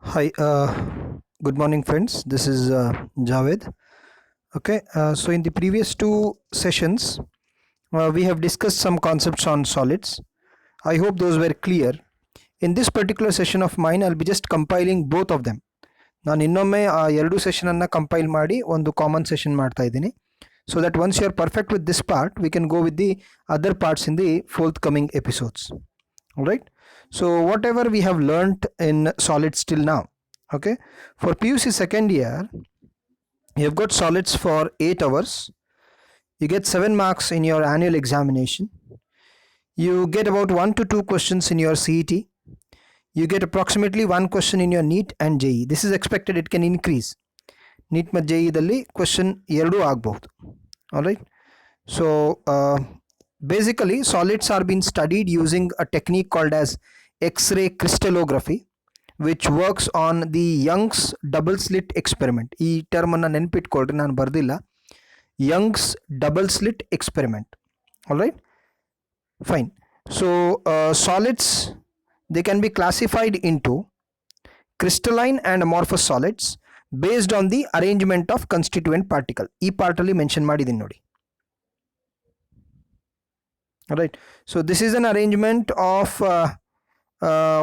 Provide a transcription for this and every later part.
Hi, good morning, friends. This is Javed. Okay, so in the previous two sessions, we have discussed some concepts on solids. I hope those were clear. In this particular session of mine, I'll be just compiling both of them. ನಾನು ಇನ್ನೊಮ್ಮೆ ಆ ಎರಡು ಸೆಷನನ್ನು compile ಮಾಡಿ ಒಂದು common session ಮಾಡ್ತಾ ಇದ್ದೀನಿ. So that once you are perfect with this part, we can go with the other parts in the forthcoming episodes. All right. So whatever we have learnt in solids till now, okay, for PUC second year, you have got solids for 8 hours. You get 7 marks in your annual examination. You get about 1 to 2 questions in your CET. You get approximately 1 question in your NEET and JEE. This is expected, it can increase. NEET ಮತ್ತು JEE ದಲ್ಲಿ question ಎರಡೂ ಆಗಬಹುದು. All right. So basically solids are being studied using a technique called as X-ray crystallography, which works on the Young's double slit experiment. ಈ term ಅನ್ನು ನೆನಪಿಟ್ಕೊಳ್ರಿ, ನಾನು ಬರ್ದಿಲ್ಲ. Young's double slit experiment. All right, fine. So solids, they can be classified into crystalline and amorphous solids based on the arrangement of constituent particle. ಈ part ಅಲ್ಲಿ mention ಮಾಡಿದ್ದೀನಿ ನೋಡಿ. All right, so this is an arrangement of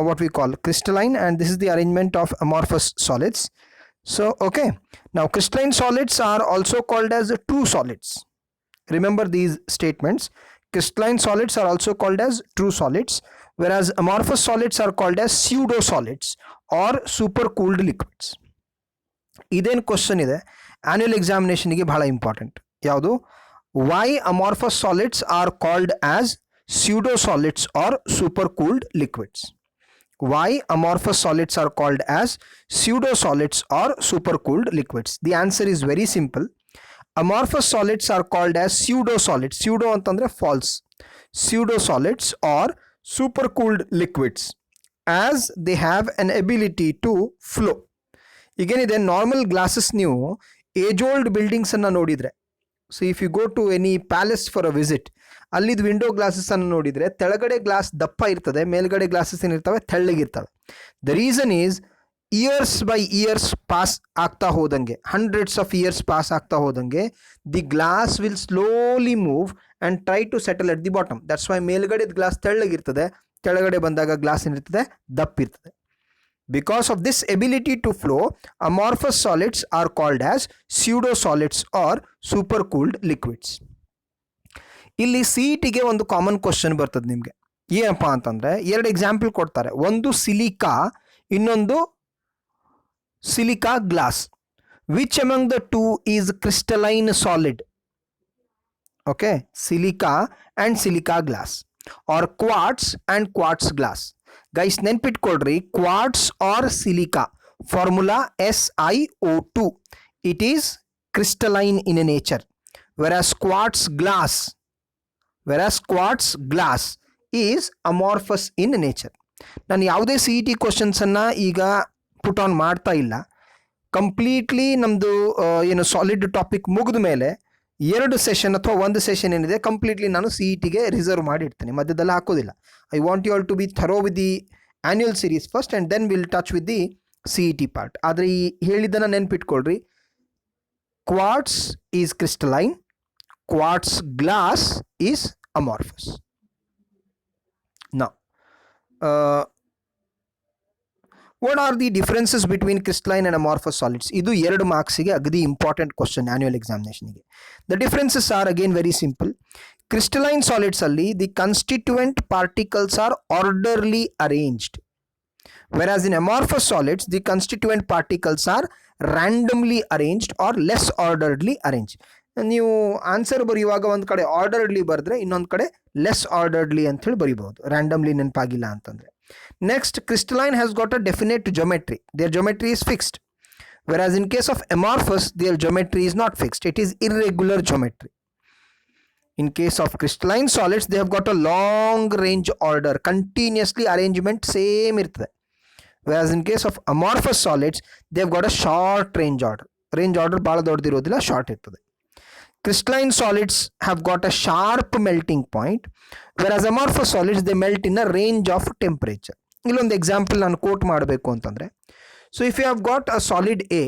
what we call crystalline, and this is the arrangement of amorphous solids. So okay, now crystalline solids are also called as true solids. Remember these statements. Crystalline solids are also called as true solids, whereas amorphous solids are called as pseudo solids or supercooled liquids. ಇದೇನು question ಇದೆ annual ಎಕ್ಸಾಮಿನೇಷನ್ಗೆ ಬಹಳ important. ಯಾವುದು? why amorphous solids are called as pseudo solids or supercooled liquids. Why amorphous solids are called as pseudo solids or supercooled liquids? The answer is very simple. Amorphous solids are called as pseudo solids. Pseudo antandre false. Pseudo solids or supercooled liquids as they have an ability to flow. ಈಗೇನಿದೆ, normal glasses ನೀವು age old buildings ಅನ್ನು ನೋಡಿದರೆ, so if you go to any palace for a visit, ಅಲ್ಲಿದ್ದು window glasses ಅನ್ನು ನೋಡಿದರೆ ತೆಳಗಡೆ glass ದಪ್ಪ ಇರ್ತದೆ, ಮೇಲ್ಗಡೆ ಗ್ಲಾಸಸ್ ಏನಿರ್ತವೆ ತೆಳ್ಳಗಿರ್ತವೆ. The reason is years by years pass ಆಗ್ತಾ ಹೋದಂಗೆ, ಹಂಡ್ರೆಡ್ಸ್ ಆಫ್ ಇಯರ್ಸ್ ಪಾಸ್ ಆಗ್ತಾ ಹೋದಂಗೆ the glass will slowly move and try to settle at the bottom. That's why ಮೇಲ್ಗಡೆ ಗ್ಲಾಸ್ ತೆಳ್ಳಗಿರ್ತದೆ, ಕೆಳಗಡೆ ಬಂದಾಗ ಗ್ಲಾಸ್ ಏನಿರ್ತದೆ ದಪ್ಪಿರ್ತದೆ. Because of this ability to flow, amorphous solids are called as pseudo solids or supercooled liquids. ಇಲ್ಲಿ CETಗೆ ಒಂದು common question ಬರ್ತದೆ ನಿಮಗೆ. ಏನಪ್ಪಾ ಅಂತಂದ್ರೆ, ಎರಡು ಎಕ್ಸಾಂಪಲ್ ಕೊಡ್ತಾರೆ. ಒಂದು ಸಿಲಿಕಾ, ಇನ್ನೊಂದು silica glass. Which among the two is crystalline solid? Okay, silica and silica glass are quartz and quartz glass. Guys ನೆನ್ಪಿಟ್ಕೊಳ್ರಿ, quartz or silica formula SiO2. It is crystalline in nature, whereas quartz glass is amorphous in nature. ನಾನು ಯಾವುದೇ CET ಕ್ವಶನ್ಸನ್ನು ಈಗ put on ಮಾಡ್ತಾ ಇಲ್ಲ. Completely ನಮ್ಮದು ಏನು solid topic ಮುಗಿದ ಮೇಲೆ ಎರಡು ಸೆಷನ್ ಅಥವಾ ಒಂದು ಸೆಷನ್ ಏನಿದೆ ಕಂಪ್ಲೀಟ್ಲಿ ನಾನು CETಗೆ ರಿಸರ್ವ್ ಮಾಡಿರ್ತೀನಿ, ಮಧ್ಯದಲ್ಲಿ ಹಾಕೋದಿಲ್ಲ. I want you all to be thorough with the annual series first and then will touch with the CET part. ಆದರೆ ಈ ಹೇಳಿದ್ದನ್ನು ನೆನ್ಪಿಟ್ಕೊಳ್ರಿ, quartz is crystalline, quartz glass is amorphous. Now what are the differences between crystalline and amorphous solids? ಇದು 2 ಮಾರ್ಕ್ಸಿಗೆ ಅಗದಿ important question annual ಎಕ್ಸಾಮಿನೇಷನ್ಗೆ. The differences are again very simple. Crystalline solids ಅಲ್ಲಿ the constituent particles are orderly arranged, whereas in amorphous solids the constituent particles are randomly arranged or less orderly arranged. ನೀವು answer ಬರೆಯುವಾಗ ಒಂದು ಕಡೆ orderly ಬರೆದ್ರೆ ಇನ್ನೊಂದು ಕಡೆ less orderly ಅಂತ ಹೇಳಿ ಬರೀಬಹುದು, ರ್ಯಾಂಡಮ್ಲಿ ನೆನಪಾಗಿಲ್ಲ ಅಂತಂದ್ರೆ. Next, crystalline has got a definite geometry. Their geometry is fixed, whereas in case of amorphous their geometry is not fixed, it is irregular geometry. In case of crystalline solids they have got a long range order, continuously arrangement same ಇರ್ತದೆ, whereas in case of amorphous solids they have got a short range order. Range order ಭಾಳ ದೊಡ್ಡದಿರೋದಿಲ್ಲ, short ಇರ್ತದೆ. Crystalline solids have got a sharp melting point, whereas amorphous solids they melt in a range of temperature. ಇಲ್ಲೊಂದು example ನಾನು coat ಮಾಡಬೇಕು ಅಂತಂದರೆ, So if you have got a solid A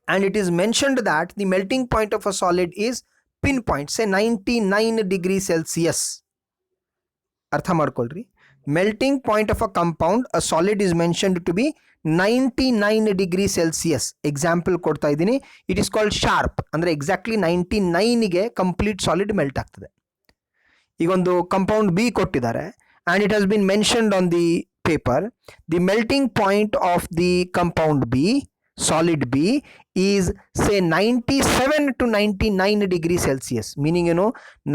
and it is mentioned that the melting point of a solid is pinpoint, say 99 degrees Celsius. ಅರ್ಥ ಮಾಡ್ಕೊಳ್ರಿ, melting point of a compound, a solid is mentioned to be 99 degree Celsius. Example ಕೊಡ್ತಾ ಇದ್ದೀನಿ, it is called sharp. ಅಂದರೆ exactly 99ಗೆ complete solid melt ಆಗ್ತದೆ. ಈಗೊಂದು compound B ಕೊಟ್ಟಿದ್ದಾರೆ and it has been mentioned on the paper. The melting point of the compound B, solid B, is say 97 to 99 degree Celsius. Meaning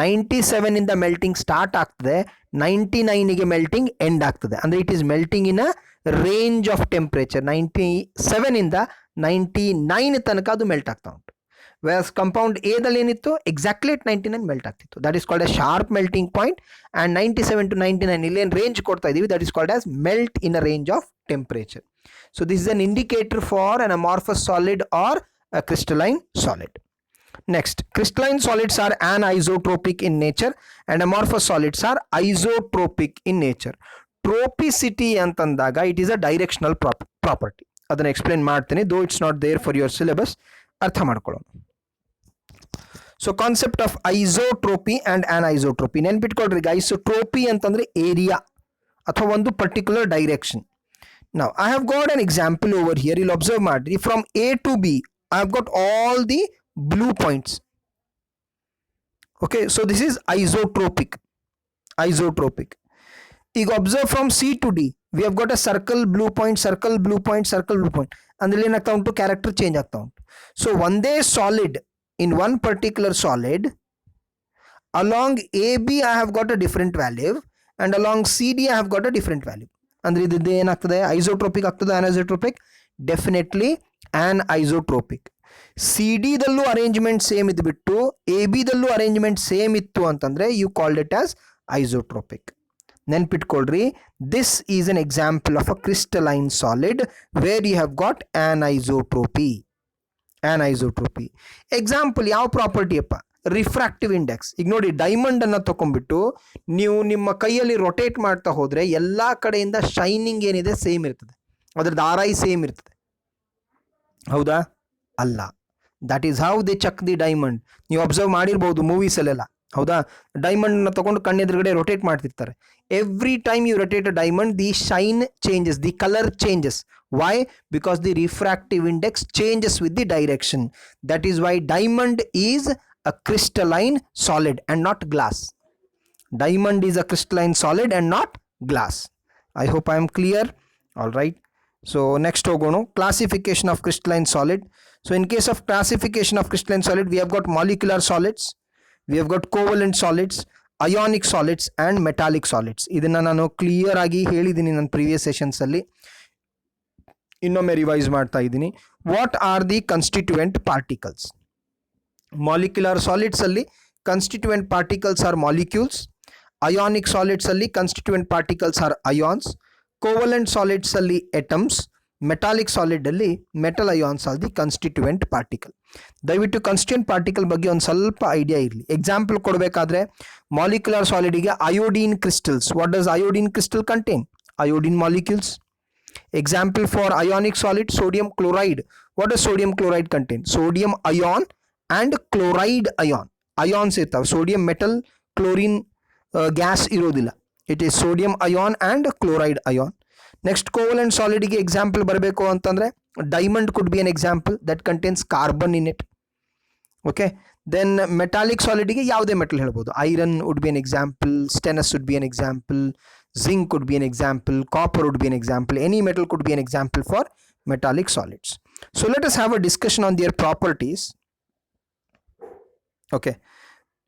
97 in the melting start ಆಗ್ತದೆ, 99 ಗೆ melting end ಆಗ್ತದೆ. ಅಂದ್ರೆ it is melting in a range of temperature. 97 ಇಂದ 99 ತನಕ ಅದು melt ಆಗ್ತಾ ಉಂಟು. whereas compound A ದಲ್ಲಿ ಏನಿತ್ತು exactly at 99 ಮೆಲ್ಟ್ ಆಗ್ತಿತ್ತು. that is called a sharp melting point. and 97 to 99 ಇಲ್ಲಿ ಏನು ರೇಂಜ್ ಕೊಡ್ತಾ ಇದೀವಿ, that is called as melt in a range of temperature. So this is an indicator for an amorphous solid or a crystalline solid. Next, crystalline solids are anisotropic in nature and amorphous solids are isotropic in nature. Tropicity ಅಂತಂದಾಗ it is a directional property. ಅದನ್ನ explain ಮಾಡ್ತೀನಿ, though it's not there for your syllabus. ಅರ್ಥ ಮಾಡ್ಕೊಳ್ಳೋಣ. So concept of isotropy and anisotropy ನೆನ್ಪಿಟ್ಕೊಳ್ರಿ guys. So tropy ಅಂತಂದ್ರೆ area ಅಥವಾ ಒಂದು particular direction. Now I have got an example over here. You'll observe madri, from A to B I have got all the blue points. Okay, so this is isotropic. ಈಗ observe from C to D we have got a circle, blue point, circle, blue point, circle, blue point. ಅಂದ್ರೆ ಏನಾಗ್ತಾ ಉಂಟು, character change ಆಗ್ತಾ ಉಂಟು. So ಒಂದೇ solid, in one particular solid, along AB I have got a different value and along CD I have got a different value. ಅಂದ್ರೆ ಇದು ಏನಾಗ್ತದೆ, isotropic ಆಗ್ತದೆ, anisotropic? Definitely an isotropic. C D ದಲ್ಲೂ arrangement same ಇದ್ಬಿಟ್ಟು A B ದಲ್ಲೂ arrangement same ಇತ್ತು ಅಂತಂದ್ರೆ you called it as isotropic. ನೆನ್ಪಿಟ್ಕೊಳ್ರಿ, this is an example of a crystalline solid where you have got anisotropy. Example ಯಾವ property ಅಪ್ಪ? Refractive index. ಈಗ ನೋಡಿ, ಡೈಮಂಡ್ ಅನ್ನ ತಗೊಂಡ್ಬಿಟ್ಟು ನೀವು ನಿಮ್ಮ ಕೈಯಲ್ಲಿ ರೊಟೇಟ್ ಮಾಡ್ತಾ ಹೋದ್ರೆ ಎಲ್ಲ ಕಡೆಯಿಂದ ಶೈನಿಂಗ್ ಏನಿದೆ ಸೇಮ್ ಇರ್ತದೆ, ಅದ್ರದ್ದು ಆರೈ ಸೇಮ್ ಇರ್ತದೆ, ಹೌದಾ? ಅಲ್ಲ. That is how they check the diamond. ನೀವು ಅಬ್ಸರ್ವ್ ಮಾಡಿರ್ಬೋದು ಮೂವೀಸಲ್ಲೆಲ್ಲ, ಹೌದಾ? ಡೈಮಂಡ್ನ ತಗೊಂಡು ಕಣ್ಣೆದುರುಗಡೆ ರೊಟೇಟ್ ಮಾಡ್ತಿರ್ತಾರೆ. Every time you rotate a diamond, the shine changes, the colour changes. Why? Because the refractive index changes with the direction. That is why diamond is a crystalline solid and not glass. Diamond is a crystalline solid and not glass. I hope I am clear. All right. So next hogono, classification of crystalline solid. So in case of classification of crystalline solid, we have got molecular solids, we have got covalent solids, ionic solids and metallic solids. ಇದನ್ನ ನಾನು clear ಆಗಿ ಹೇಳಿದ್ದೀನಿ ನನ್ನ previous sessions ಅಲ್ಲಿ. ಇನ್ನೊಮ್ಮೆ revise ಮಾಡ್ತಾ ಇದ್ದೀನಿ. What are the constituent particles? Molecular solids ಅಲ್ಲಿ constituent particles are molecules. Ionic solids ಅಲ್ಲಿ constituent particles are ions. Covalent solids ಅಲ್ಲಿ ಎಟಮ್ಸ್. ಮೆಟಾಲಿಕ್ ಸಾಲಿಡ್ ಅಲ್ಲಿ metal ions are the constituent particle. ದಯವಿಟ್ಟು constituent particle ಬಗ್ಗೆ ಒಂದು ಸ್ವಲ್ಪ ಐಡಿಯಾ ಇರಲಿ. Example ಕೊಡಬೇಕಾದ್ರೆ ಮಾಲಿಕ್ಯುಲರ್ ಸಾಲಿಡಿಗೆ iodine crystals. What does iodine crystal contain? Iodine molecules. Example for ionic solid, sodium chloride. What does sodium chloride contain? Sodium ion and chloride ion. Ions irtav, sodium metal, chlorine gas irodilla. It is sodium ion and chloride ion. Next, covalent solid ಗೆ example ಬರಬೇಕು ಅಂತಂದ್ರೆ diamond could be an example that contains carbon in it. Okay, then metallic solid ಗೆ ಯಾವುದೇ metal ಹೇಳ್ಬೋದು. Iron would be an example, stainless would be an example, zinc could be an example, copper would be an example, any metal could be an example for metallic solids. So let us have a discussion on their properties. Okay,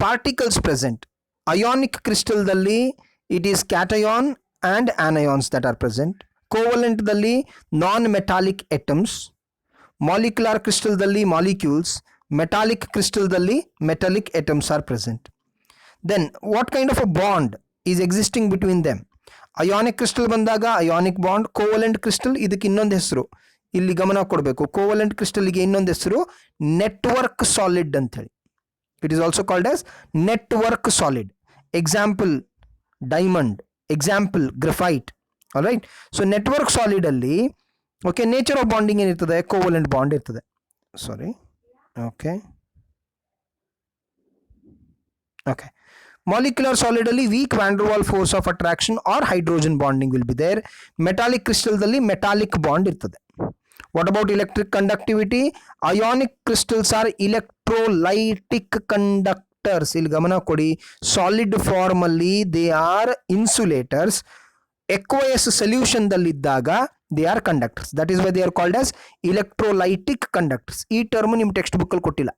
particles present. Ionic crystal dalli it is cation and anions that are present. Covalent dalli non-metallic atoms. Molecular crystal dalli molecules. Metallic crystal dalli metallic atoms are present. Then what kind of a bond is existing between them? Ionic crystal ಬಂದಾಗ ionic bond. Covalent crystal ಇದಕ್ಕೆ ಇನ್ನೊಂದು ಹೆಸರು, ಇಲ್ಲಿ ಗಮನ ಕೊಡಬೇಕು. Covalent ಕ್ರಿಸ್ಟಲ್ಗೆ ಇನ್ನೊಂದು ಹೆಸರು network solid ಅಂತ ಹೇಳಿ. It is also called as network solid. Example diamond, example graphite. Alright. So network solid ಅಲ್ಲಿ ಓಕೆ, ನೇಚರ್ ಆಫ್ ಬಾಂಡಿಂಗ್ ಏನಿರ್ತದೆ, ಕೋವಲೆಂಟ್ ಬಾಂಡ್ ಇರ್ತದೆ. Sorry, okay okay. Molecular solid ಅಲ್ಲಿ weak van der Waals force of attraction or hydrogen bonding will be there. Metallic crystal ದಲ್ಲಿ metallic bond ಇರ್ತದೆ. What about electric conductivity? Ionic crystals are electrolytic conductors. ಇಲ್ಲಿ ಗಮನ ಕೊಡಿ, solid form ಅಲ್ಲಿ they are insulators. aqueous solution ದಲ್ಲಿದ್ದಾಗ they are conductors. That is why they are called as electrolytic conductors. ಈ term ನಿಮ್ಮ text book ಅಲ್ಲಿ ಕೊಟ್ಟಿಲ್ಲ,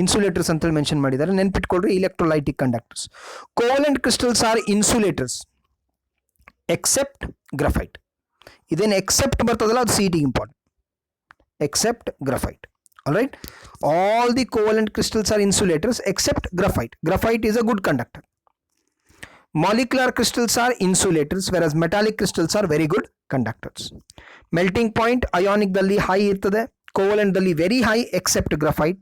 insulators ಅಂತ mention ಮಾಡಿದ್ದಾರೆ, ನೆನ್ಪಿಟ್ಕೊಳ್ರಿ. Electrolytic conductors. Covalent crystals are insulators except graphite. ಇದೇನು except ಬರ್ತದಲ್ಲ ಅದು CT important. Except graphite. Alright, all the covalent crystals are insulators except graphite. Graphite is a good conductor. Molecular crystals are insulators, whereas metallic crystals are very good conductors. Melting point ionic ದಲ್ಲಿ high ಇರ್ತದೆ, covalent ದಲ್ಲಿ very high except graphite.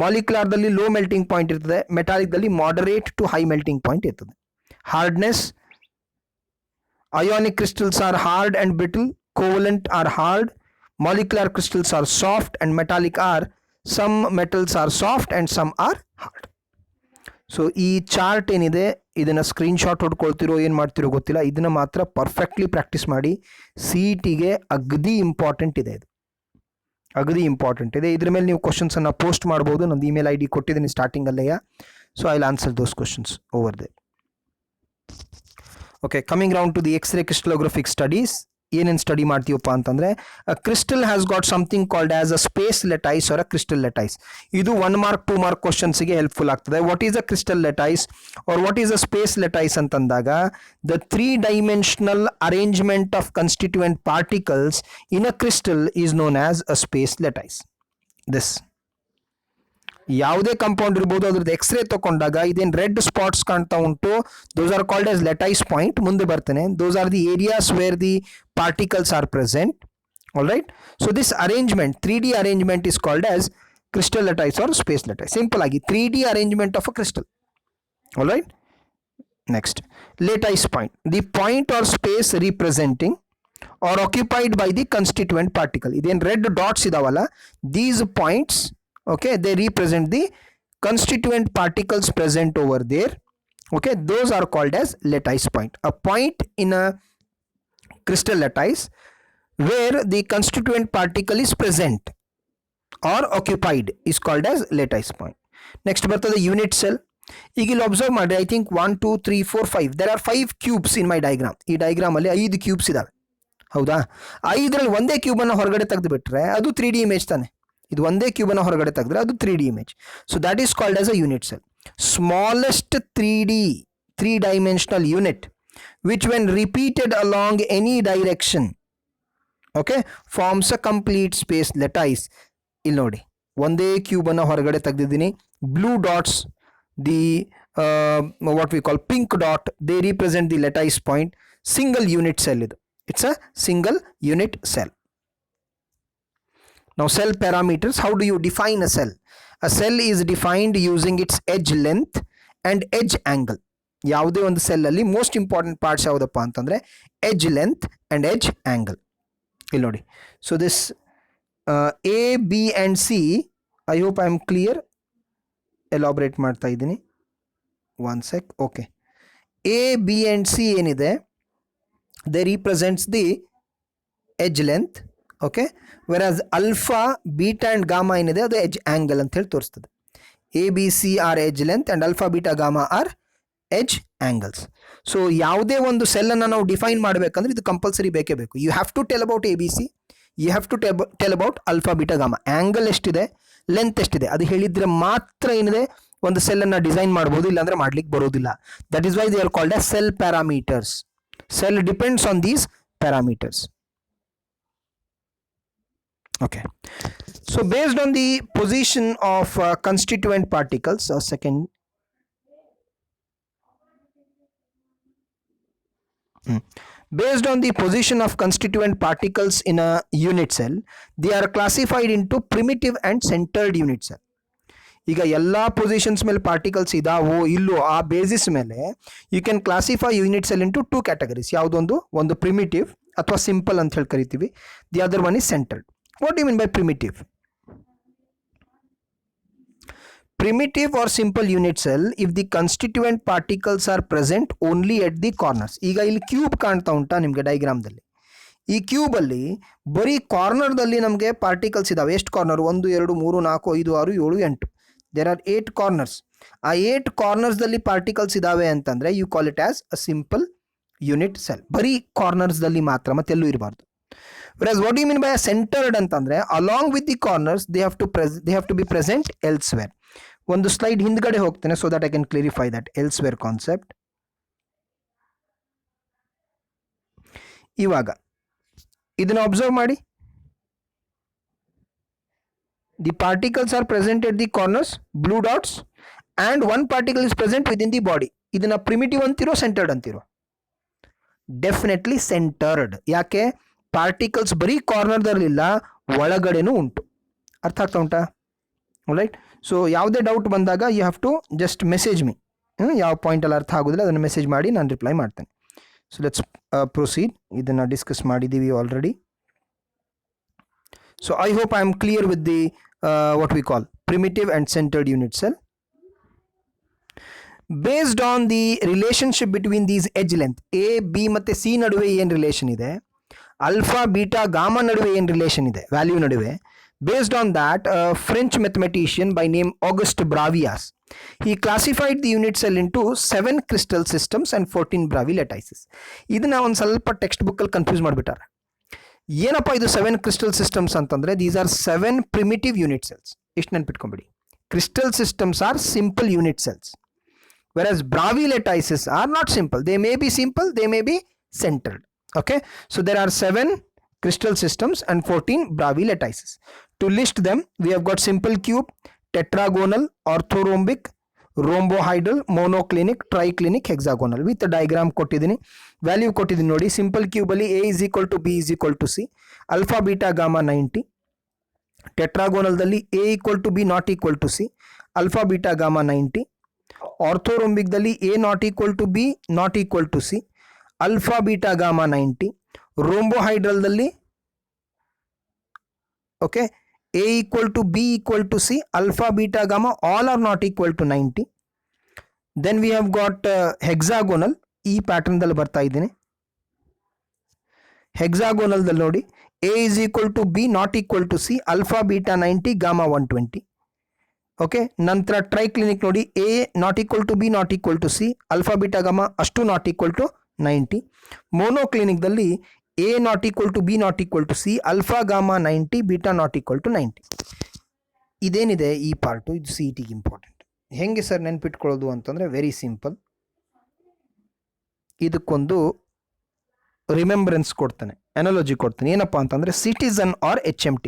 Molecular ದಲ್ಲಿ low melting point ಇರ್ತದೆ, metallic ದಲ್ಲಿ moderate to high melting point ಇರ್ತದೆ. Hardness, ionic crystals are hard and brittle, covalent are hard, molecular crystals are soft and metallic are, some metals are soft and some are hard. So ಈ chart ಏನಿದೆ ಇದನ್ನ screen shot ಹೊಡ್ಕೊಳ್ತಿರೋ ಏನು ಮಾಡ್ತಿರೋ ಗೊತ್ತಿಲ್ಲ, ಇದನ್ನ ಮಾತ್ರ perfectly practice ಮಾಡಿ. CETಗೆ ಅಗದಿ ಇಂಪಾರ್ಟೆಂಟ್ ಇದೆ, ಇದು ಅಗದಿ ಇಂಪಾರ್ಟೆಂಟ್ ಇದೆ. ಇದ್ರ ಮೇಲೆ ನೀವು ಕ್ವಶನ್ಸ್ ಅನ್ನ ಪೋಸ್ಟ್ ಮಾಡಬಹುದು. ನಂದು ಇಮೇಲ್ ID ಕೊಟ್ಟಿದ್ದೀನಿ ಸ್ಟಾರ್ಟಿಂಗ್ ಅಲ್ಲೇ. So I will answer those questions over there. Okay, coming round to the X ray crystallographic studies. ಏನೇನು ಸ್ಟಡಿ ಮಾಡ್ತೀವಪ್ಪ ಅಂತಂದ್ರೆ, crystal has got something called as a space lattice or a crystal lattice. ಇದು 1 mark 2 mark ಕ್ವಶನ್ಸ್ಗೆ helpful ಆಗ್ತದೆ. What is a crystal lattice or what is a space lattice ಅಂತಂದಾಗ, the 3-dimensional arrangement of constituent particles in a crystal is known as a space lattice. This ಯಾವುದೇ compound ಇರ್ಬೋದು, ಅದ್ರದ್ದು x ray ತಗೊಂಡಾಗ ಇದೇನು red spots ಕಾಣ್ತಾ ಉಂಟು, those are called as lattice point. ಮುಂದೆ ಬರ್ತೇನೆ. Those are the areas where the particles are present. All right, so this arrangement, 3D arrangement is called as crystal lattice or space lattice. Simple agi 3D arrangement of a crystal. All right, next, lattice point, the point or space representing or occupied by the constituent particle. Iden red dots idavalla, these points, okay, they represent the constituent particles present over there. Okay, those are called as lattice point. A point in a crystal lattice where the constituent particle is present or occupied is called as lattice point. Next ಬರ್ತದೆ unit cell. ಈಗ ಇಲ್ಲಿ observe ಮಾಡಿ, I think 1 2 3 4 5 there are 5 cubes in my diagram. ಈ diagram ಅಲ್ಲಿ 5 cubes ಇದಾವೆ, ಹೌದಾ? 5ರಲ್ಲಿ ಒಂದೇ cube ಅನ್ನು ಹೊರಗಡೆ ತೆಗೆದು ಬಿಟ್ರೆ ಅದು 3D ಇಮೇಜ್ ತಾನೆ. ಇದು ಒಂದೇ ಕ್ಯೂಬ್ ಅನ್ನು ಹೊರಗಡೆ ತೆಗೆದ್ರೆ ಅದು 3D image. So that is called as a unit cell. Smallest 3D unit which when repeated along any direction, okay, forms a complete space lattice. ಇಲ್ಲಿ ನೋಡಿ, ಒಂದೇ ಕ್ಯೂಬ್ ಅನ್ನು ಹೊರಗಡೆ ತೆಗೆದಿದ್ದೀನಿ. Blue dots, the what we call pink dot, they represent the lattice point. Single unit cell ಇದು, it's a single unit cell. Now cell parameters. How do you define a cell? A cell is defined using its edge length and edge angle. ಯಾವುದೇ ಒಂದು cell ಅಲ್ಲಿ most important parts ಯಾವುದಪ್ಪ ಅಂತಂದ್ರೆ edge length and edge angle. ಇಲ್ಲಿ ನೋಡಿ, so this A, B and C, I hope I am clear. Elaborate ಮಾಡ್ತಾ ಇದ್ದೀನಿ, 1 sec. Okay, A, B and C ಏನಿದೆ, they represents the edge length. Okay, whereas alpha, beta and gamma ಏನಿದೆ ಅದು edge angle ಅಂತ ಹೇಳಿ ತೋರಿಸ್ತದೆ. A, B, C are edge length and alpha, beta, gamma are edge angles. So ಯಾವುದೇ ಒಂದು cell ಅನ್ನು ನಾವು ಡಿಫೈನ್ ಮಾಡಬೇಕಂದ್ರೆ ಇದು ಕಂಪಲ್ಸರಿ ಬೇಕೇ ಬೇಕು. You have to tell about ABC, you have to tell about alpha, beta, gamma, angle ಎಷ್ಟಿದೆ, length ಎಷ್ಟಿದೆ, ಅದು ಹೇಳಿದ್ರೆ ಮಾತ್ರ ಏನಿದೆ ಒಂದು ಸೆಲ್ ಅನ್ನು ಡಿಸೈನ್ ಮಾಡಬಹುದು, ಇಲ್ಲಾಂದ್ರೆ ಮಾಡ್ಲಿಕ್ಕೆ ಬರೋದಿಲ್ಲ. That is why they are called as cell parameters. Cell depends on these parameters. Okay, so based on the position of constituent particles, based on the position of constituent particles in a unit cell, they are classified into primitive and centered unit cell. ಈಗ ಎಲ್ಲ positions ಮೇಲೆ particles ಇದಾವೋ ಇಲ್ಲೋ ಆ basis ಮೇಲೆ you can classify unit cell into 2 categories. ಯಾವುದೊಂದು, ಒಂದು primitive ಅಥವಾ simple ಅಂತ ಹೇಳಿ ಕರಿತೀವಿ. The other one is centred. What you mean by primitive? Primitive or simple unit cell if the constituent particles are present only at the corners. ಈಗ ಇಲ್ಲಿ cube ಕಾಣ್ತಾ ಉಂಟಾ ನಿಮಗೆ ಡಯಾಗ್ರಾಮ್ದಲ್ಲಿ? ಈ ಕ್ಯೂಬಲ್ಲಿ ಬರೀ ಕಾರ್ನರ್ದಲ್ಲಿ ನಮಗೆ ಪಾರ್ಟಿಕಲ್ಸ್ ಇದಾವೆ. ಎಷ್ಟು ಕಾರ್ನರ್? 1 2 3 4 5 6 7 8. There are 8 corners. ಆ 8 ಕಾರ್ನರ್ಸ್ದಲ್ಲಿ ಪಾರ್ಟಿಕಲ್ಸ್ ಇದಾವೆ ಅಂತಂದರೆ you call it as a simple unit cell. ಬರೀ ಕಾರ್ನರ್ಸ್ದಲ್ಲಿ ಮಾತ್ರ, ಮತ್ತೆ ಎಲ್ಲೂ ಇರಬಾರ್ದು. Whereas what do you mean by a centered ಅಂತಂದರೆ along with the corners they have to be present elsewhere. ಒಂದು ಸ್ಲೈಡ್ ಹಿಂದ್ಗಡೆ ಹೋಗ್ತೇನೆ so that I can clarify that elsewhere concept. ಇವಾಗ ಇದನ್ನು ಅಬ್ಸರ್ವ್ ಮಾಡಿ. The particles are present at the corners, blue dots, and one particle is present within the body. ಇದನ್ನು primitive ಅಂತಿರೋ centred ಅಂತಿರೋ? Definitely centred. ಯಾಕೆ? Particles ಬರೀ ಕಾರ್ನರ್ದಲ್ಲಿಲ್ಲ, ಒಳಗಡೆನೂ ಉಂಟು. ಅರ್ಥ ಆಗ್ತಾ ಉಂಟಾ? ರೈಟ್. ಸೊ ಯಾವುದೇ ಡೌಟ್ ಬಂದಾಗ you have to just message me. ಯಾವ ಪಾಯಿಂಟಲ್ಲಿ ಅರ್ಥ ಆಗೋದಿಲ್ಲ ಅದನ್ನು ಮೆಸೇಜ್ ಮಾಡಿ ನಾನು ರಿಪ್ಲೈ ಮಾಡ್ತೇನೆ. So let's proceed. ಇದನ್ನು ಡಿಸ್ಕಸ್ ಮಾಡಿದ್ದೀವಿ already. So I hope I am clear with the what we call primitive and centred unit cell. Based on the relationship between these edge length, A B ಮತ್ತು C ನಡುವೆ ಏನು relation ಇದೆ, alpha beta gamma ನಡುವೆ ಏನು relation ಇದೆ, value ನಡುವೆ. Based on that, a French mathematician by name Auguste Bravias, he classified the unit cell into 7 crystal systems and 14 Bravais lattices. ಇದನ್ನ ಒಂದು ಸ್ವಲ್ಪ ಟೆಕ್ಸ್ಟ್ ಬುಕ್ಕಲ್ಲಿ ಕನ್ಫ್ಯೂಸ್ ಮಾಡಿಬಿಟ್ಟಾರೆ. ಏನಪ್ಪ ಇದು 7 ಕ್ರಿಸ್ಟಲ್ ಸಿಸ್ಟಮ್ಸ್ ಅಂತಂದರೆ, these are 7 primitive unit cells. ಇಷ್ಟು ನೆನ್ಪಿಟ್ಕೊಂಬಿಡಿ. Crystal systems are simple unit cells, whereas Bravais lattices are not simple. They may be simple, they may be centered. Okay, so there are 7 crystal systems and 14 Bravais lattices. To list them, we have got simple cube, tetragonal, orthorhombic, rhombohedral, monoclinic, triclinic, hexagonal. With the diagram ಕೊಟ್ಟಿದ್ದೀನಿ, value ಕೊಟ್ಟಿದ್ದೀನಿ ನೋಡಿ. Simple ಕ್ಯೂಬಲ್ಲಿ a is equal to b is equal to c, alpha beta gamma 90. ಟೆಟ್ರಾಗೋನಲ್ದಲ್ಲಿ a equal to b not equal to c, alpha beta gamma 90. ಆರ್ಥೋರೊಂಬಿಕ್ದಲ್ಲಿ a not equal to b not equal to c, alpha beta gamma 90. ರೋಂಬೋಹೈಡ್ರಲ್ದಲ್ಲಿ okay a equal to b equal to c, alpha beta gamma all are not equal to 90. Then we have got hexagonal. ಈ ಪ್ಯಾಟರ್ನ್ದಲ್ಲಿ ಬರ್ತಾ ಇದ್ದೀನಿ. ಹೆಕ್ಸಾಗೋನಲ್ದಲ್ಲಿ ನೋಡಿ a is equal to b not equal to c, alpha beta 90 gamma 120. Okay, ನಂತರ triclinic ನೋಡಿ a not equal to b not equal to c, alpha beta gamma ಅಷ್ಟು not equal to 90. ಮೋನೋಕ್ಲಿನಿಕ್ದಲ್ಲಿ a not equal to b not equal to c, alpha gamma 90, beta not equal to 90. ಇದೇನಿದೆ ಈ part, ಇದು C ಟಿಗೆ important. ಹೆಂಗೆ sir ನೆನ್ಪಿಟ್ಕೊಳ್ಳೋದು ಅಂತಂದರೆ very simple. ಇದಕ್ಕೊಂದು remembrance ಕೊಡ್ತಾನೆ, analogy ಕೊಡ್ತಾನೆ. ಏನಪ್ಪ ಅಂತಂದರೆ ಸಿಟಿಸನ್ ಆರ್ HMT.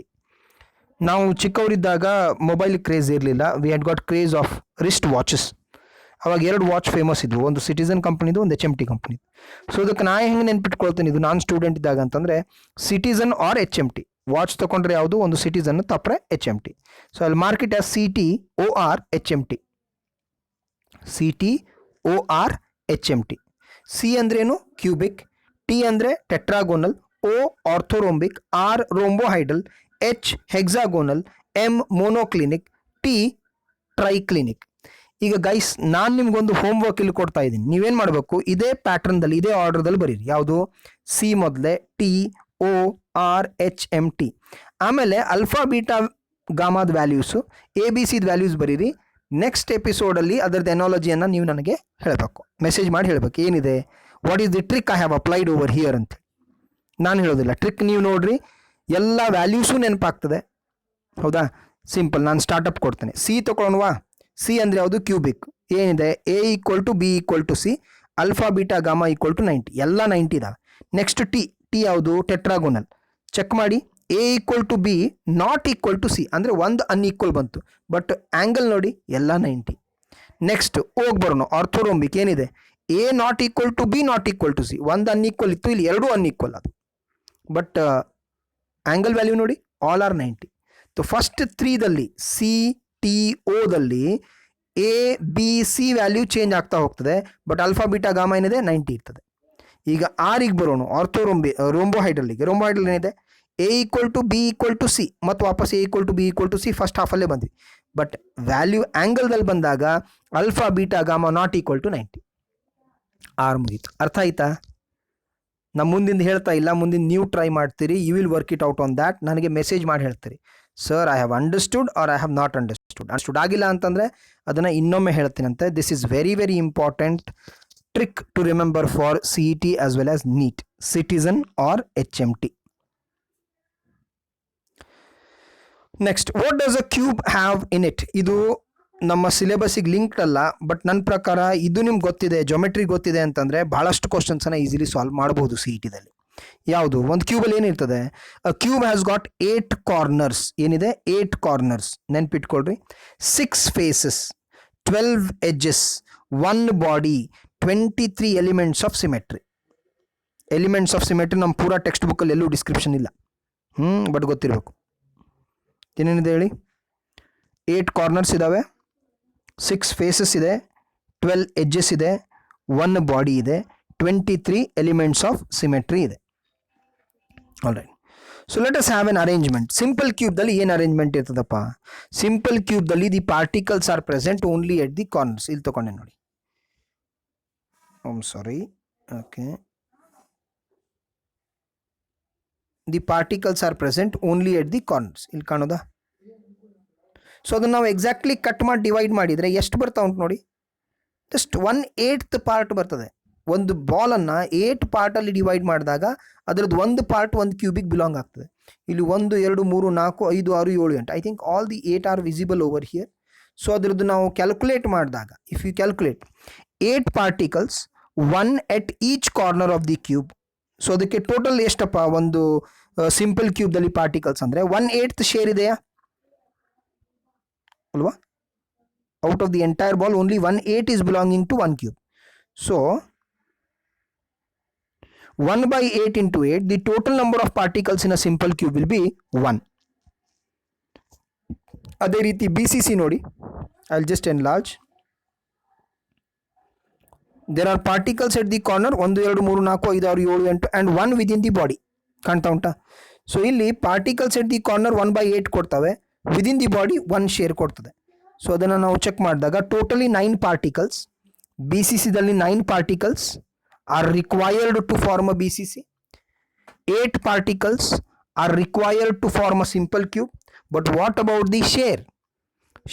ನಾವು ಚಿಕ್ಕವರಿದ್ದಾಗ ಮೊಬೈಲ್ ಕ್ರೇಜ್ ಇರಲಿಲ್ಲ. We had got craze of wrist watches. ಅವಾಗ 2 ವಾಚ್ ಫೇಮಸ್ ಇದ್ವು, ಒಂದು ಸಿಟಿಸನ್ ಕಂಪ್ನಿದು, ಒಂದು HMT ಕಂಪ್ನಿದು. ಸೊ ಇದಕ್ಕೆ ನಾ ಹೆಂಗೆ ನೆನ್ಪಿಟ್ಕೊಳ್ತೇನೆ, ಇದು ನಾನು ಸ್ಟೂಡೆಂಟ್ ಇದ್ದಾಗ ಅಂತಂದರೆ ಸಿಟಿಸನ್ ಆರ್ HMT. ವಾಚ್ ತೊಗೊಂಡ್ರೆ ಯಾವುದು, ಒಂದು ಸಿಟಿಸನ್, ತಪ್ಪರೆ HMT. ಸೊ ಅಲ್ಲಿ market as CTOR HMT. CTOR HMT. C ಅಂದ್ರೇನು ಕ್ಯೂಬಿಕ್, ಟಿ ಅಂದರೆ tetragonal, O ಆರ್ಥೋರೊಂಬಿಕ್, R ರೋಂಬೋಹೈಡ್ರಲ್, H hexagonal, M monoclinic, T triclinic. ಈಗ ಗೈಸ್ ನಾನು ನಿಮ್ಗೊಂದು ಹೋಮ್ ವರ್ಕ್ ಇಲ್ಲಿ ಕೊಡ್ತಾ ಇದ್ದೀನಿ. ನೀವೇನು ಮಾಡಬೇಕು, ಇದೇ ಪ್ಯಾಟ್ರನ್ದಲ್ಲಿ ಇದೇ ಆರ್ಡರ್ದಲ್ಲಿ ಬರೀರಿ. ಯಾವುದು, ಸಿ ಮೊದಲೇ TORHMT, ಆಮೇಲೆ ಅಲ್ಫಾ ಬೀಟಾ ಗಾಮಾದ ವ್ಯಾಲ್ಯೂಸು, ABCದ ವ್ಯಾಲ್ಯೂಸ್ ಬರೀರಿ. ನೆಕ್ಸ್ಟ್ ಎಪಿಸೋಡಲ್ಲಿ ಅದರದ್ದು ಎನಾಲಜಿಯನ್ನು ನೀವು ನನಗೆ ಹೇಳಬೇಕು, ಮೆಸೇಜ್ ಮಾಡಿ ಹೇಳಬೇಕು ಏನಿದೆ, what is the trick I have applied over here ಅಂತ. ನಾನು ಹೇಳೋದಿಲ್ಲ, ಟ್ರಿಕ್ ನೀವು ನೋಡ್ರಿ, ಎಲ್ಲ ವ್ಯಾಲ್ಯೂಸು ನೆನಪಾಗ್ತದೆ. ಹೌದಾ, ಸಿಂಪಲ್. ನಾನು ಸ್ಟಾರ್ಟಪ್ ಕೊಡ್ತೇನೆ. ಸಿ ತೊಗೊಳೋಣವಾ? ಸಿ ಅಂದರೆ ಯಾವುದು, ಕ್ಯೂಬಿಕ್. ಏನಿದೆ, a equal to b equal to c, alpha beta gamma equal to 90, ಎಲ್ಲ 90 ಇದಾವೆ. ನೆಕ್ಸ್ಟ್ ಟಿ ಯಾವುದು, ಟೆಟ್ರಾಗೋನಲ್. ಚೆಕ್ ಮಾಡಿ, a equal to b not equal to C, ಅಂದರೆ ಒಂದು ಅನ್ಈಕ್ವಲ್ ಬಂತು, ಬಟ್ ಆ್ಯಂಗಲ್ ನೋಡಿ ಎಲ್ಲ 90. ನೆಕ್ಸ್ಟ್ ಹೋಗಿ ಬರೋಣ, ಆರ್ಥೋರೊಂಬಿಕ್. ಏನಿದೆ, a not equal to b not equal to C, ಒಂದು ಅನ್ಈಕ್ವಲ್ ಇತ್ತು, ಇಲ್ಲಿ 2 ಅನ್ಈಕ್ವಲ್ ಅದು, ಬಟ್ ಆ್ಯಂಗಲ್ ವ್ಯಾಲ್ಯೂ ನೋಡಿ ಆಲ್ ಆರ್ 90. ಸೊ ಫಸ್ಟ್ 3ದಲ್ಲಿ CTOದಲ್ಲಿ A B C value change ಆಗ್ತಾ ಹೋಗ್ತದೆ, ಬಟ್ ಅಲ್ಫಾ ಬೀಟಾ ಗಾಮಾ ಏನಿದೆ 90 ಇರ್ತದೆ. ಈಗ ಆರಿಗೆ ಬರೋಣ, ರೋಂಬೋಹೈಡ್ರಲ್ಲಿಗೆ. ರೋಂಬೋಹೈಡ್ರಲ್ ಏನಿದೆ, A equal to B equal to C, ಮತ್ತು ವಾಪಸ್ A equal to B equal to C first ಹಾಫಲ್ಲೇ ಬಂದ್ವಿ. ಬಟ್ ವ್ಯಾಲ್ಯೂ ಆ್ಯಂಗಲ್ದಲ್ಲಿ ಬಂದಾಗ alpha beta gamma not equal to 90. ಆರ್ ಮುಗೀತು. ಅರ್ಥ ಆಯ್ತಾ? ನಮ್ಮ ಮುಂದಿಂದ ಹೇಳ್ತಾ ಇಲ್ಲ, ಮುಂದಿನ ನೀವು ಟ್ರೈ ಮಾಡ್ತೀರಿ, you will work it out on that. ನನಗೆ ಮೆಸೇಜ್ ಮಾಡಿ ಹೇಳ್ತೀರಿ, sir I have understood or I have not understood ಆಗಿಲ್ಲ ಅಂತಂದರೆ ಅದನ್ನು ಇನ್ನೊಮ್ಮೆ ಹೇಳ್ತೀನಂತೆ. This is very very important trick to remember for CET as well as NEET, ಸಿಟಿಸನ್ or HMT. Next, what does a cube have in it? ಇದು ನಮ್ಮ ಸಿಲೆಬಸ್ಸಿಗೆ linked ಅಲ್ಲ, but ನನ್ನ ಪ್ರಕಾರ ಇದು ನಿಮ್ಗೆ ಗೊತ್ತಿದೆ, ಜೊಮೆಟ್ರಿ ಗೊತ್ತಿದೆ ಅಂತಂದರೆ ಭಾಳಷ್ಟು ಕ್ವಶನ್ಸನ್ನು ಈಸಿಲಿ ಸಾಲ್ವ್ ಮಾಡ್ಬೋದು CETದಲ್ಲಿ. ಯಾವುದು? ಒಂದು ಕ್ಯೂಬಲ್ಲಿ ಏನಿರ್ತದೆ? A cube has got 8 corners. ಏನಿದೆ? 8 ಕಾರ್ನರ್ಸ್. ನೆನ್ಪಿಟ್ಕೊಳ್ರಿ. 6 faces, 12 edges, 1 body, 23 elements of symmetry. Elements of symmetry ನಮ್ಮ ಪೂರಾ ಟೆಕ್ಸ್ಟ್ ಬುಕ್ಕಲ್ಲಿ ಎಲ್ಲೂ ಡಿಸ್ಕ್ರಿಪ್ಷನ್ ಇಲ್ಲ, ಬಟ್ ಗೊತ್ತಿರಬೇಕು. ಏನೇನಿದೆ ಹೇಳಿ? 8 ಕಾರ್ನರ್ಸ್ ಇದ್ದಾವೆ, 6 ಫೇಸಸ್ ಇದೆ, 12 ಎಡ್ಜಸ್ ಇದೆ, 1 ಬಾಡಿ ಇದೆ, 23 ಎಲಿಮೆಂಟ್ಸ್ ಆಫ್ ಸಿಮೆಟ್ರಿ ಇದೆ. Alright, so let us have an arrangement. Simple ಕ್ಯೂಬ್ದಲ್ಲಿ ಏನು ಅರೇಂಜ್ಮೆಂಟ್ ಇರ್ತದಪ್ಪ? ಸಿಂಪಲ್ ಕ್ಯೂಬ್ದಲ್ಲಿ the particles are present only at the corners. ಇಲ್ಲಿ ತಗೊಂಡೆ ನೋಡಿ. Sorry, okay. The particles are present only at the corners. ಇಲ್ಲಿ ಕಾಣೋದಾ? ಸೊ ಅದನ್ನು ನಾವು ಎಕ್ಸಾಕ್ಟ್ಲಿ ಕಟ್ ಮಾಡಿ ಡಿವೈಡ್ ಮಾಡಿದರೆ ಎಷ್ಟು ಬರ್ತಾ ಉಂಟು ನೋಡಿ? ಜಸ್ಟ್ 1/8 ಪಾರ್ಟ್ ಬರ್ತದೆ. ಒಂದು ಬಾಲನ್ನು 8 ಪಾರ್ಟಲ್ಲಿ ಡಿವೈಡ್ ಮಾಡಿದಾಗ ಅದರದ್ದು ಒಂದು ಪಾರ್ಟ್ ಒಂದು ಕ್ಯೂಬಿಗೆ ಬಿಲಾಂಗ್ ಆಗ್ತದೆ. ಇಲ್ಲಿ 1 2 3 4 5 6 7 8, I think all the 8 are visible over here. So ಅದರದ್ದು ನಾವು ಕ್ಯಾಲ್ಕುಲೇಟ್ ಮಾಡಿದಾಗ, if you calculate 8 particles, 1 at each corner of the cube. So ಅದಕ್ಕೆ ಟೋಟಲ್ ಎಷ್ಟಪ್ಪ? ಒಂದು ಸಿಂಪಲ್ ಕ್ಯೂಬ್ದಲ್ಲಿ ಪಾರ್ಟಿಕಲ್ಸ್ ಅಂದರೆ 1/8 ಶೇರ್ ಇದೆಯಾ ಅಲ್ವಾ? Out of the entire ball only 1/8 is belonging to one cube. So 1/8 into 8, the total number of particles in a simple cube will be 1. ಅದೇ ರೀತಿ BCC ನೋಡಿ, I'll just enlarge. There are particles at the corner 1 2 3 4 5 6 7 8 and 1 within the body. ಕಾಣ್ತಾ ಉಂಟಾ? So ಇಲ್ಲಿ particles at the corner 1/8 ಕೊಡ್ತವೆ, within the body 1 share ಕೊಡ್ತದೆ. So ಅದನ್ನು ನಾವು ಚೆಕ್ ಮಾಡಿದಾಗ ಟೋಟಲಿ 9 ಪಾರ್ಟಿಕಲ್ಸ್, BCCದಲ್ಲಿ 9 particles are required to form a BCC. 8 particles are required to form a simple cube. But what about the share?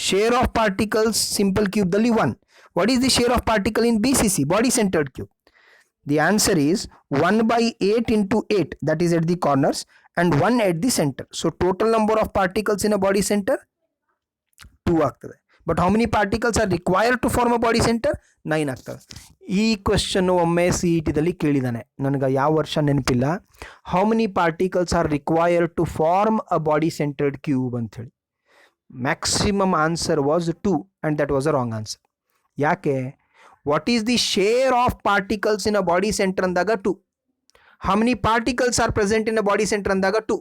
Share of particles simple cube dalli 1. What is the share of particle in BCC, body centered cube? The answer is 1/8 into 8, that is at the corners, and 1 at the center. So total number of particles in a body center 2 ಆಗ್ತದೆ. But how many particles are required to form a body centre? 9 ಆಗ್ತದೆ. ಈ ಕ್ವೆಶ್ಚನ್ನು ಒಮ್ಮೆ CETದಲ್ಲಿ ಕೇಳಿದ್ದಾನೆ, ನನಗೆ ಯಾವ ವರ್ಷ ನೆನಪಿಲ್ಲ. How many particles are required to form a body centred cube ಅಂಥೇಳಿ. Maximum answer was 2 and that was a wrong answer. ಯಾಕೆ? What is the share of particles in a body centre ಅಂದಾಗ 2. How many particles are present in a body centre ಅಂದಾಗ 2.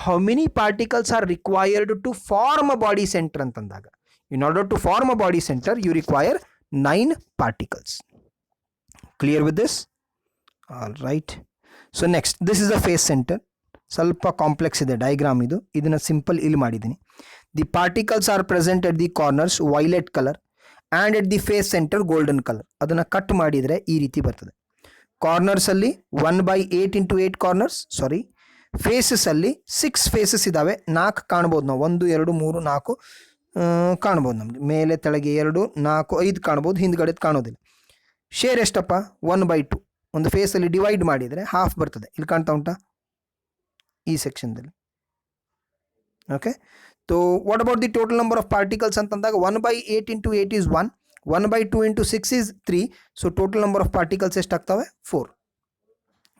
How many particles are required to form a body centre ಅಂತಂದಾಗ, in order to form a body center you require 9 particles. Clear with this? All right. So next, this is a face center. ಸ್ವಲ್ಪ complex ಇದೆ diagram ಇದು. ಇದನ್ನು simple ಇಲ್ಲಿ ಮಾಡಿದ್ದೀನಿ. The particles are present at the corners violet colour and at the face centre golden colour. ಅದನ್ನು cut ಮಾಡಿದರೆ ಈ ರೀತಿ ಬರ್ತದೆ. ಕಾರ್ನರ್ಸಲ್ಲಿ 1/8 into 8 ಕಾರ್ನರ್ಸ್, ಸಾರಿ ಫೇಸಸ್ಸಲ್ಲಿ 6 ಫೇಸಸ್ ಇದ್ದಾವೆ. 4 ಕಾಣ್ಬೋದು ನಾವು, 1 2 3 4 ಕಾಣ್ಬೋದು. ನಮಗೆ ಮೇಲೆ ತೆಳಗೆ 2 4 5 ಕಾಣ್ಬೋದು, ಹಿಂದ್ಗಡೆ ಕಾಣೋದಿಲ್ಲ. ಶೇರ್ ಎಷ್ಟಪ್ಪ? 1/2. ಒಂದು ಫೇಸಲ್ಲಿ ಡಿವೈಡ್ ಮಾಡಿದರೆ ಹಾಫ್ ಬರ್ತದೆ. ಇಲ್ಲಿ ಕಾಣ್ತಾ ಉಂಟಾ ಈ ಸೆಕ್ಷನ್ದಲ್ಲಿ? Okay. So what about the total number of particles ಅಂತಂದಾಗ 1/8 into 8 is 1, 1/2 into 6 is 3. So total number of particles ಎಷ್ಟಾಗ್ತವೆ? 4.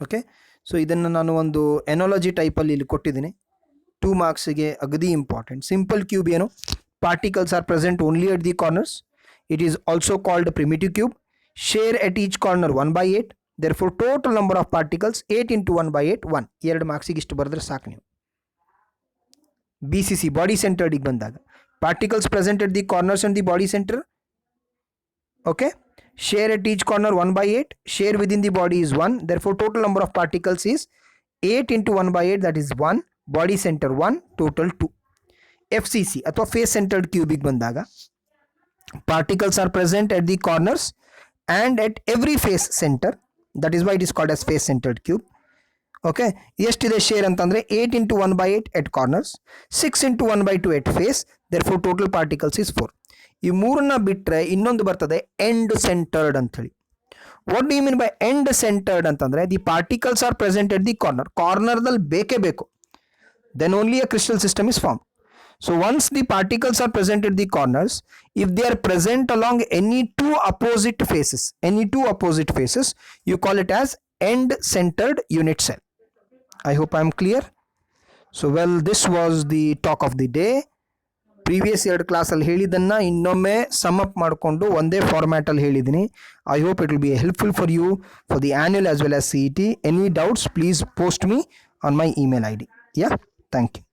ಓಕೆ. ಸೊ ಇದನ್ನು ನಾನು ಒಂದು ಎನಾಲಜಿ ಟೈಪಲ್ಲಿ ಇಲ್ಲಿ ಕೊಟ್ಟಿದ್ದೀನಿ, 2 ಮಾರ್ಕ್ಸಿಗೆ ಅಗದಿ ಇಂಪಾರ್ಟೆಂಟ್. ಸಿಂಪಲ್ ಕ್ಯೂಬ್ ಏನು? Particles are present only at the corners. It is also called a primitive cube. Share at each corner 1/8. Therefore total number of particles 8 into 1/8 1. 2 ಮಾರ್ಕ್ಸಿಗೆ ಇಷ್ಟು ಬರೆದ್ರೆ ಸಾಕು ನೀವು. BCC ಬಾಡಿ ಸೆಂಟರ್ಡಿಗೆ ಬಂದಾಗ particles present at the corners and the body center. Okay. share at each corner 1/8, share within the body is 1, therefore total number of particles is 8 into 1/8, that is 1, body center 1, total 2. FCC ಅಥವಾ face centered cubic ಬಂದಾಗ particles are present at the corners and at every face center, that is why it is called as face centered cube. Okay, ಎಷ್ಟಿದೆ share ಅಂತಂದ್ರೆ 8 into 1/8 at corners, 6 into 1/2 at face, therefore total particles is 4. ಈ ಮೂರನ್ನ ಬಿಟ್ರೆ ಇನ್ನೊಂದು ಬರ್ತದೆ end centered ಅಂತ ಹೇಳಿ. What do you mean by end centered ಅಂತಂದ್ರೆ the particles are present at the corner ದಲ್ಲಿ ಬೇಕೇ ಬೇಕು, then only a crystal system is formed. So once the particles are present at the corners, if they are present along any two opposite faces, you call it as end centered unit cell. I hope I am clear. So well, this was the talk of the day. Previous year class ಅಲ್ಲಿ ಹೇಳಿದನ್ನ ಇನ್ನೊಮ್ಮೆ sum up ಮಾಡಿಕೊಂಡು ಒಂದೇ format ಅಲ್ಲಿ ಹೇಳಿದ್ದೀನಿ. I hope it will be helpful for you for the annual as well as CET. Any doubts, please post me on my email ID. Yeah, thank you.